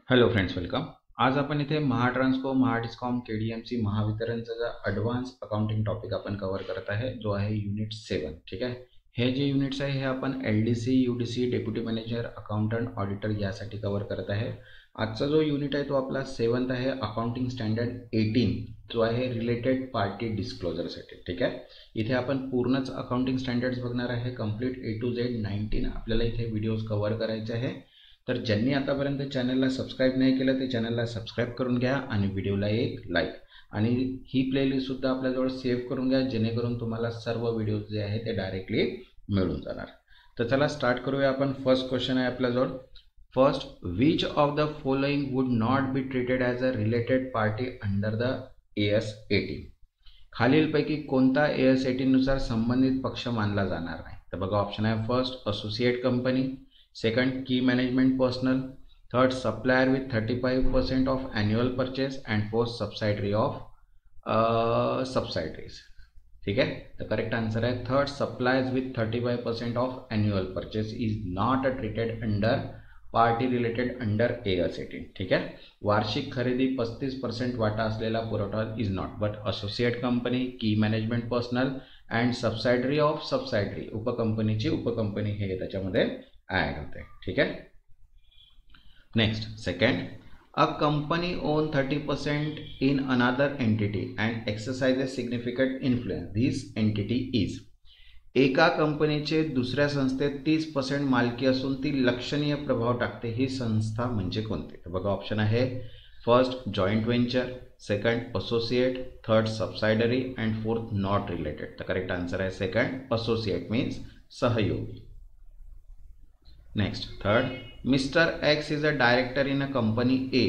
Hello friends, welcome. आज आपण इथे महाट्रान्सको, महाडिस्कॉम, केडीएमसी, महावितरणचा जो ॲडव्हान्स अकाउंटिंग टॉपिक आपण कव्हर करत आहे, जो आहे युनिट 7. ठीक आहे. हे जे युनिट्स आहे हे आपण LDC, UDC, deputy manager, accountant, auditor यासाठी कव्हर करत आहे. आजचा जो युनिट आहे तो आपला 7th आहे, अकाउंटिंग स्टँडर्ड 18, जो आहे रिलेटेड पार्टी डिस्क्लोजरसाठी. ठीक आहे. इथे आपण पूर्णच अकाउंटिंग स्टँडर्ड्स बघणार आहे, कंप्लीट A to Z 19 आपल्याला इथे व्हिडिओज कव्हर करायचे आहे. तर ज्यांनी आतापर्यंत चॅनलला सबस्क्राईब नाही केलं ते चॅनलला सबस्क्राईब करून घ्या आणि व्हिडिओला एक लाईक आणि ही प्लेलिस्टसुद्धा आपल्याजवळ सेव्ह करून घ्या, जेणेकरून तुम्हाला सर्व व्हिडिओज जे आहे ते डायरेक्टली मिळून जाणार. तर चला स्टार्ट करूया आपण. फर्स्ट क्वेश्चन आहे आपल्याजवळ. First, which of the following would not be treated as a related party under the AS 18. खालीलपैकी कोणता AS 18 नुसार संबंधित पक्ष मानला जाणार नाही? तर बघा, ऑप्शन आहे first associate company, second key management personnel, third supplier with 35% of annual purchase, and fourth subsidiary of subsidiaries. ठीक है. The correct answer है third, suppliers with 35% of annual purchase is not treated under party related under AS 18. ठीक आहे. वार्षिक खरेदी 35% वाटा असलेला पुरवठा is not, but associate company, की मॅनेजमेंट पर्सनल अँड सबसायडरी ऑफ सबसायडरी, उपकंपनीची उपकंपनी हे त्याच्यामध्ये ॲड होते. ठीक आहे. Next, second, a company on 30% in another entity and exercises significant influence. This entity is. एका कंपनीचे दुसऱ्या संस्थेत 30% मालकी असून ती लक्षणीय प्रभाव टाकते, ही संस्था म्हणजे कोणती? तर बघा, ऑप्शन आहे first joint venture, second associate, third subsidiary and fourth not related. तर करेक्ट आन्सर आहे सेकंड, असोसिएट मीन्स सहयोगी. Next, third, Mr. X is a director in a company A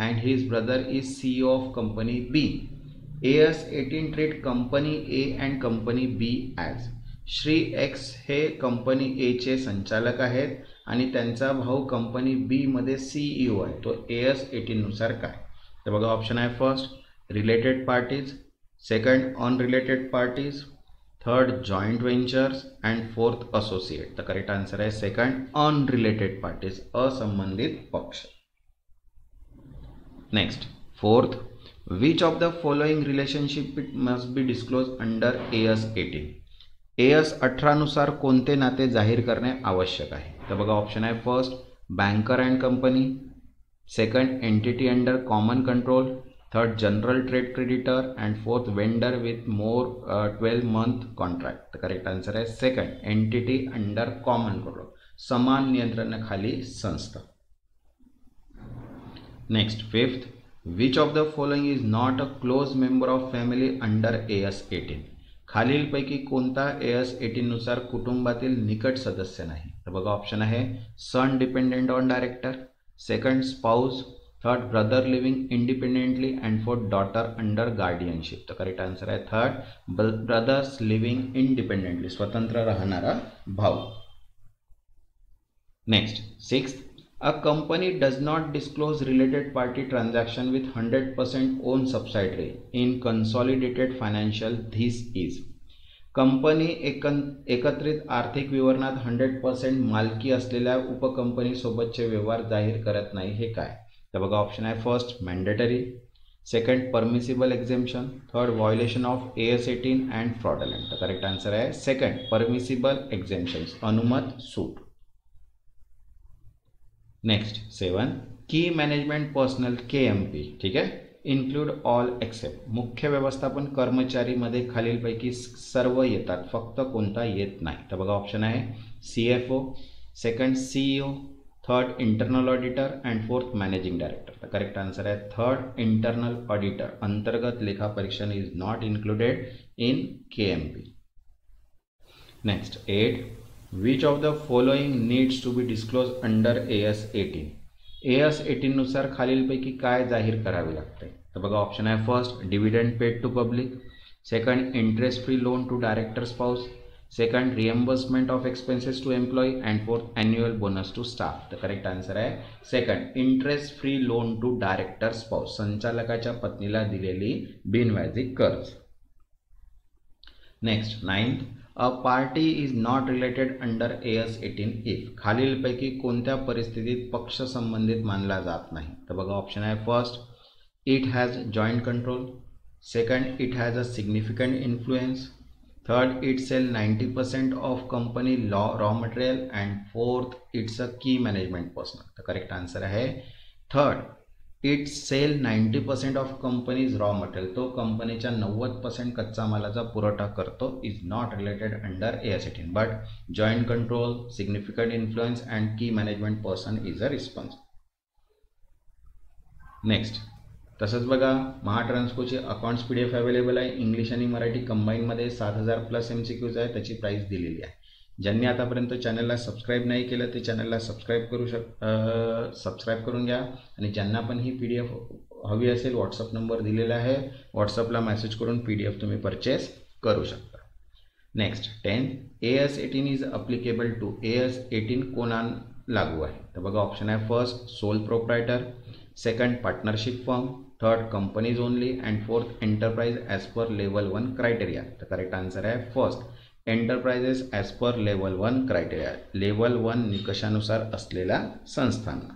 and his brother is CEO of company B. AS 18 treat company A and company B as. Shri X हे company A चे संचालक आहेत आणि त्यांचा भाऊ company B मध्ये CEO आहे. तो AS 18 नुसार काय? तर बघा, ऑप्शन आहे first related parties, second unrelated parties, third joint ventures and fourth associate. तर करेक्ट आन्सर आहे सेकंड, अनरिलेटेड पार्टीज, असंबंधित पक्ष. Next, fourth, which of the following relationship must be disclose under AS 18. AS 18 नुसार कोणते नाते जाहीर करणे आवश्यक आहे? तर बघा, ऑप्शन आहे first banker and company, second entity under common control, third general trade creditor and fourth vendor with more 12 month contract. तर करेक्ट आन्सर आहे second, entity under common control, समान नियंत्रणाखाली संस्था. Next, fifth, which of the following is not a close member of family under AS 18. खालीलपैकी कोणता AS 18 नुसार कुटुंबातील निकट सदस्य नाही? तर बघा, ऑप्शन आहे son dependent on director, second spouse, third brother living independently and fourth daughter under guardianship. तर करेक्ट आन्सर आहे थर्ड, ब्रदर्स लिव्हिंग इंडिपेंडेंटली, स्वतंत्र राहणारा भाऊ. Next, sixth, a company does not disclose related party transaction with 100% own subsidiary in consolidated financial. This is. Company एकत्रित आर्थिक विवरणात 100% मालकी असलेल्या उपकंपनी सोबतचे व्यवहार जाहीर करत नाही, हे काय? तर बघा, ऑप्शन आहे first mandatory, second permissible exemption, third violation of AS 18 and fraudulent. तर करेक्ट आन्सर आहे सेकंड, परमिसिबल एक्झेम्पशन्स, अनुमत सूट. नेक्स्ट, 7, की मॅनेजमेंट पर्सनल KMP. ठीक आहे. Include all except. मुख्य व्यवस्थापन कर्मचारीमध्ये खालीलपैकी सर्व येतात, फक्त कोणता येत नाही? तर बघा, ऑप्शन आहे CFO, second CEO, third internal auditor and fourth managing director. तर करेक्ट आन्सर आहे थर्ड, इंटरनल ऑडिटर, अंतर्गत लेखापरीक्षण is not included in KMP. Next, 8, which of the following needs to be disclose under AS 18. AS 18 नुसार खालीलपैकी काय जाहीर करावे लागते? तर बघा, ऑप्शन आहे first dividend paid to public, second interest free loan to director spouse, second reimbursement of expenses to employee and fourth annual bonus to staff. तर करेक्ट आन्सर आहे second, interest free loan to director spouse, संचालकाच्या पत्नीला दिलेली बिनव्याजी कर्ज. Next, 9th, a party is not related under AS 18 if खालीलपैकी कोणत्या परिस्थितीत पक्ष संबंधित मानला जात नाही. तर बघा ऑप्शन आहे first, it has joint control. Second, it has a significant influence. Third, it sell 90% of company raw material. And fourth, it's a key management person. तर करेक्ट आन्सर आहे third, it sell 90% of company's raw material. तो कंपनीच्या 90% कच्चा मालाचा पुरवठा करतो. Is not related under AS 18 but joint control, significant influence and key management person is a response. Next, तसंच बघा महाट्रान्सकोची अकाउंट्स PDF अवेलेबल आहे. इंग्लिश आणि मराठी कंबाईनमध्ये 7000+ MCQज आहे. त्याची प्राईस दिलेली आहे. ज्यांनी आतापर्यंत चॅनलला सबस्क्राईब नाही केलं ते चॅनलला सबस्क्राईब करून घ्या. आणि ज्यांना पण ही PDF हवी असेल व्हॉट्सअप नंबर दिलेला आहे, व्हॉट्सअपला मेसेज करून PDF तुम्ही परचेस करू शकता. Next 10, AS 18 is applicable to. AS 18 कोणा लागू आहे? तर बघा ऑप्शन आहे first, sole proprietor. Second, partnership firm. Third, companies only. And fourth, enterprise as per level 1 criteria. तर करेक्ट आन्सर आहे first, enterprises as per level 1 criteria. Level 1 निकषानुसार असलेल्या संस्थांना.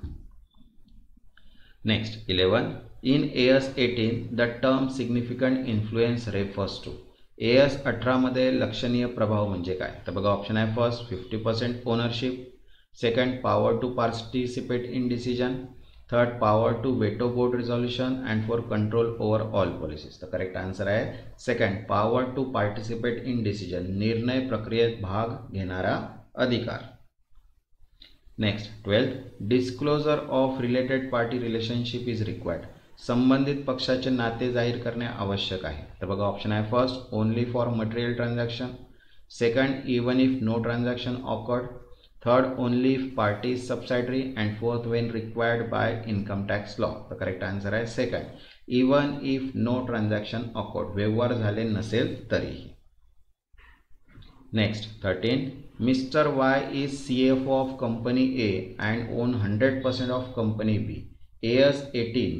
Next 11, in AS 18 the term significant influence refers to. AS 18 मध्ये लक्षणीय प्रभाव म्हणजे काय? तर बघा ऑप्शन आहे first, 50% ownership. Second, power to participate in decision. Third, power to veto board resolution. And four control over all policies. तर correct answer आहे second, power to participate in decision. निर्णय प्रक्रियेत भाग घेणारा अधिकार. Next 12, disclosure of related party relationship is required. संबंधित पक्षाचे नाते जाहीर करणे आवश्यक आहे. तर बघा ऑप्शन आहे first, only for material transaction. Second, even if no transaction occurred. Third, only if party is subsidiary. And fourth, when required by income tax law. तर करेक्ट आन्सर आहे second, even if no transaction occurred. व्यवहार झाले नसेल तरीही. Next 13, Mr. Y is CFO of company A and own 100% of company B. AS 18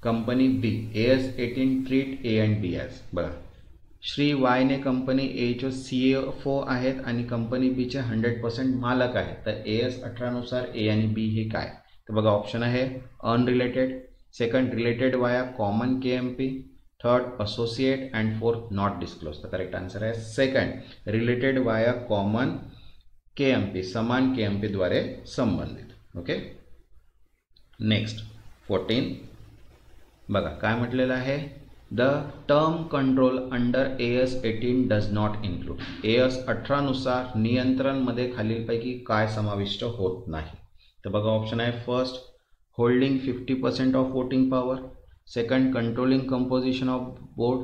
company B. AS 18 treat A and B as. बघा Shri Y ने company A चे CFO आहेत आणि company B चे 100% मालक आहेत. तर AS 18 नुसार A आणि B हे काय? तर बघा ऑप्शन आहे unrelated. Second, related via common KMP. Third, associate. And fourth, not disclose. तर करेक्ट आन्सर आहे second, related via common KMP. समान KMP द्वारे संबंधित. ओके. नेक्स्ट 14, बघा काय म्हटलेलं आहे, the term control under AS 18 does not include. AS 18 नुसार नियंत्रण मध्ये खालीलपैकी काय समाविष्ट होत नाही? तर बघा ऑप्शन आहे first, holding 50% of voting power. Second, controlling composition of board.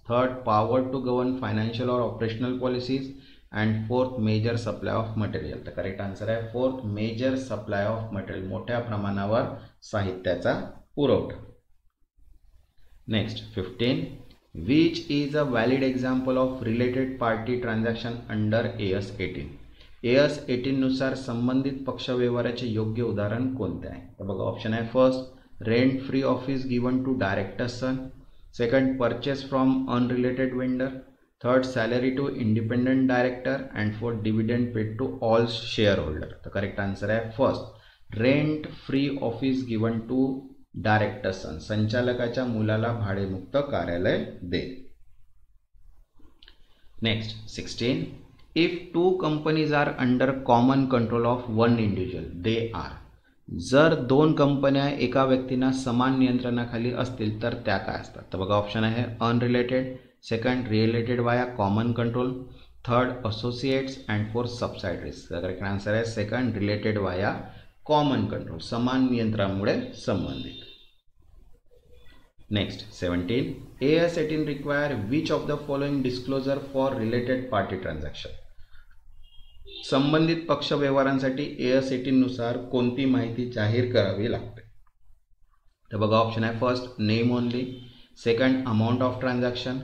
Third, power to govern financial और operational policies. And fourth, major supply of material. तर करेक्ट आन्सर आहे fourth, major supply of material. मोठ्या प्रमाणावर साहित्याचा पुरवठा. Next 15, which is a valid example of related party transaction under AS 18. AS 18 नुसार संबंधित पक्ष व्यवहाराचे योग्य उदाहरण कोणते आहे? तर बघा ऑप्शन आहे first, rent free office given to director's son. Second, purchase from unrelated vendor. Third, salary to independent director. And fourth, dividend paid to all shareholder. The correct answer is first, rent free office given to director's son. संचालकाच्या मुलाला भाडेमुक्त कार्यालय दे. Next 16, if two companies are under common control of one individual, they are. जर दोन कंपन्या एका व्यक्तींना समान नियंत्रणाखाली असतील तर त्या काय असतात? तर बघा ऑप्शन आहे unrelated. Second, related via common control. Third, associates. And fourth, subsidiaries. Correct answer आहे second, related via common control. समान नियंत्रणामुळे संबंधित. Next 17, AS 18 require which of the following disclosure for related party transaction. संबंधित पक्ष व्यवहारांसाठी AS 18 नुसार कोणती माहिती जाहीर करावी लागते? तर बघा ऑप्शन आहे first, name only. Second, amount of transaction.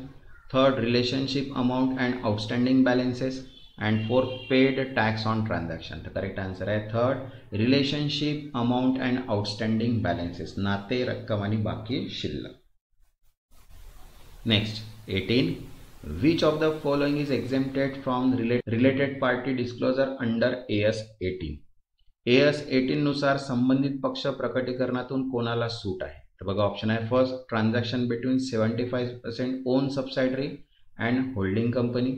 Third, relationship amount and outstanding balances. And fourth, paid tax on transaction. तर करेक्ट आन्सर आहे third, relationship amount and outstanding balances. नाते, रक्कम आणि बाकी शिल्लक. Next 18, which of the following is exempted from related party disclosure under AS 18? AS 18 नुसार संबंधित पक्ष प्रकटीकरणातून कोणाला सूट आहे? तर बघा ऑप्शन आहे first, transaction between 75% own subsidiary and holding company.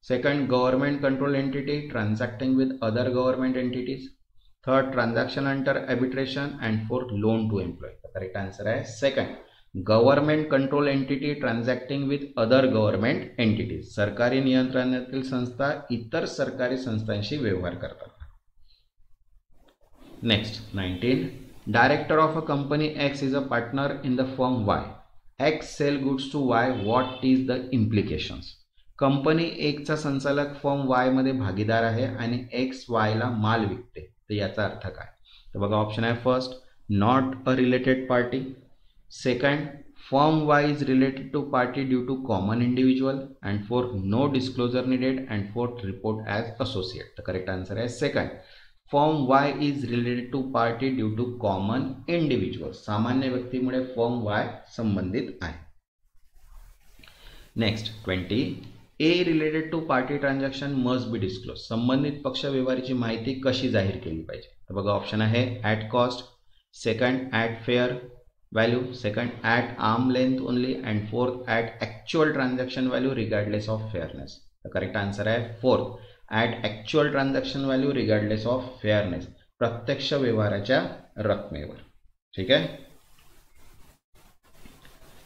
Second, government control entity transacting with other government entities. Third, transaction under arbitration. And fourth, loan to employ. Correct answer आहे second, government control entity transacting with other government entities. सरकारी नियंत्रणातील संस्था इतर सरकारी संस्थांशी व्यवहार करतात. Next 19, director of a company X is a partner in the firm Y. X sell goods to Y. What is the implications? Company Xचा संचालक फर्म Y मध्ये भागीदार आहे आणि X Y ला माल विकते, तर याचा अर्थ काय? तर बघा ऑप्शन आहे first, not a related party. Second, firm Y is related to party due to common individual. And fourth, no disclosure needed. And fourth, report as associate. The correct answer is second, firm Y is related to party due to common individual. सामान्य व्यक्तीमुळे firm Y संबंधित आहे. Next 20, A related to party transaction must be disclosed. संबंधित पक्ष व्यवहाराची माहिती कशी जाहीर केली पाहिजे? तर बघा ऑप्शन आहे at cost. Second, at fair value. Second, at arm length only. And fourth, at actual transaction value regardless of fairness. The correct answer है fourth, at actual transaction value regardless of fairness. प्रत्यक्ष व्यवहाराच्या रकमेवर. ठीक है.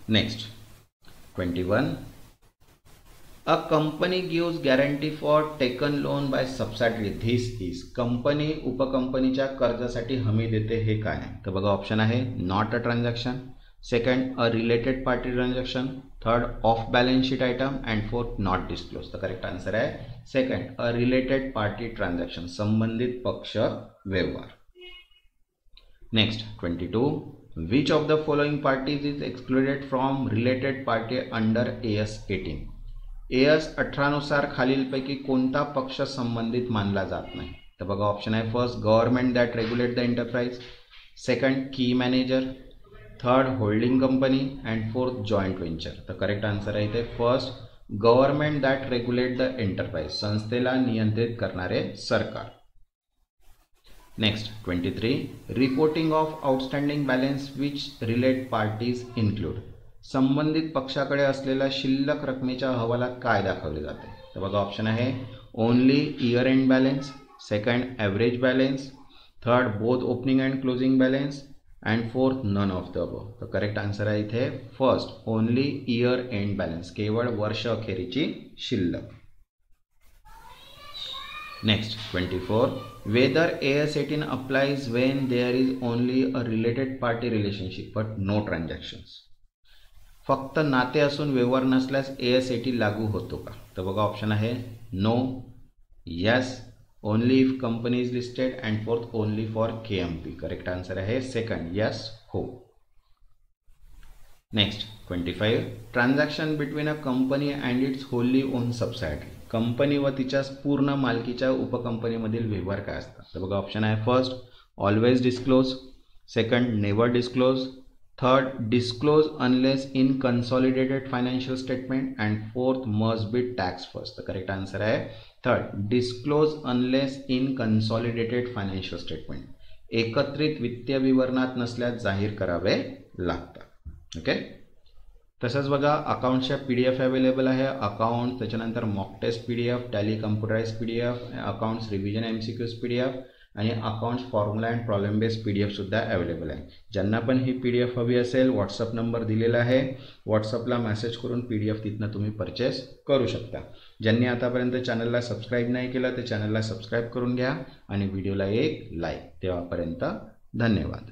Next 21, a company gives guarantee for taken loan by subsidiary. This is, company उपकंपनीच्या कर्जासाठी हमी देते, हे काय आहे? तर बघा ऑप्शन आहे not a transaction. Second, a related party transaction. Third, of balance sheet item. And fourth, not disclose. तर करेक्ट आन्सर आहे second, a related party transaction, संबंधित पक्ष व्यवहार. Next 22, which of the following parties is excluded from related party under AS 18? AS 18 नुसार खालीलपैकी कोणता पक्ष संबंधित मानला जात नाही? तर बघा ऑप्शन आहे first, government that regulate the enterprise. Second, key manager. Third, holding company. And fourth, joint venture. तर करेक्ट आन्सर आहे इथे first, government that regulate the enterprise, संस्थेला नियंत्रित करणारे सरकार. Next 23, reporting of outstanding balance which relate parties include. संबंधित पक्षाकडे असलेल्या शिल्लक रकमेच्या अहवालात काय दाखवले जाते? तर बघा ऑप्शन आहे only year end balance. Second, average balance. Third, both opening and closing balance. And fourth, none of the above. तर करेक्ट आन्सर आहे इथे first, only year end balance, केवळ वर्ष अखेरीची शिल्लक. Next 24, whether AS 18 applies when there is only a related party relationship but no transactions. फक्त नाते असून व्यवहार नसल्यास AS 18 लागू होतो का? तर बघा ऑप्शन आहे no, yes, only if company is listed. And fourth, only for KMP. Correct answer आहे सेकंड, यस, हो. Next 25, transaction between a company and its wholly owned subsidiary. Company व तिच्या पूर्ण मालकीच्या उपकंपनीमधील व्यवहार काय असतात? तर बघा ऑप्शन आहे first, always disclose. Second, never disclose. Third, disclose unless in consolidated financial statement. And fourth, must be tax first. तर करेक्ट आन्सर आहे third, disclose unless in consolidated financial statement, एकत्रित वित्तीय विवरणात नसल्यास जाहीर करावे लागतात. ओके. तसंच बघा अकाउंट्सच्या PDF अवेलेबल आहे, अकाउंट, त्याच्यानंतर mock test PDF, Tally computerise PDF, accounts revision MCQs PDF आणि accounts formula and problem based PDF सुद्धा अवेलेबल आहे. ज्यांना पण ही PDF हवी असेल, व्हॉट्सअप नंबर दिलेला आहे, व्हॉट्सअपला मेसेज करून PDF तिथनं तुम्ही परचेस करू शकता. ज्यांनी आतापर्यंत चॅनलला सबस्क्राईब नाही केलं ते चॅनलला सबस्क्राईब करून घ्या आणि व्हिडिओला एक लाईक. तेव्हापर्यंत धन्यवाद.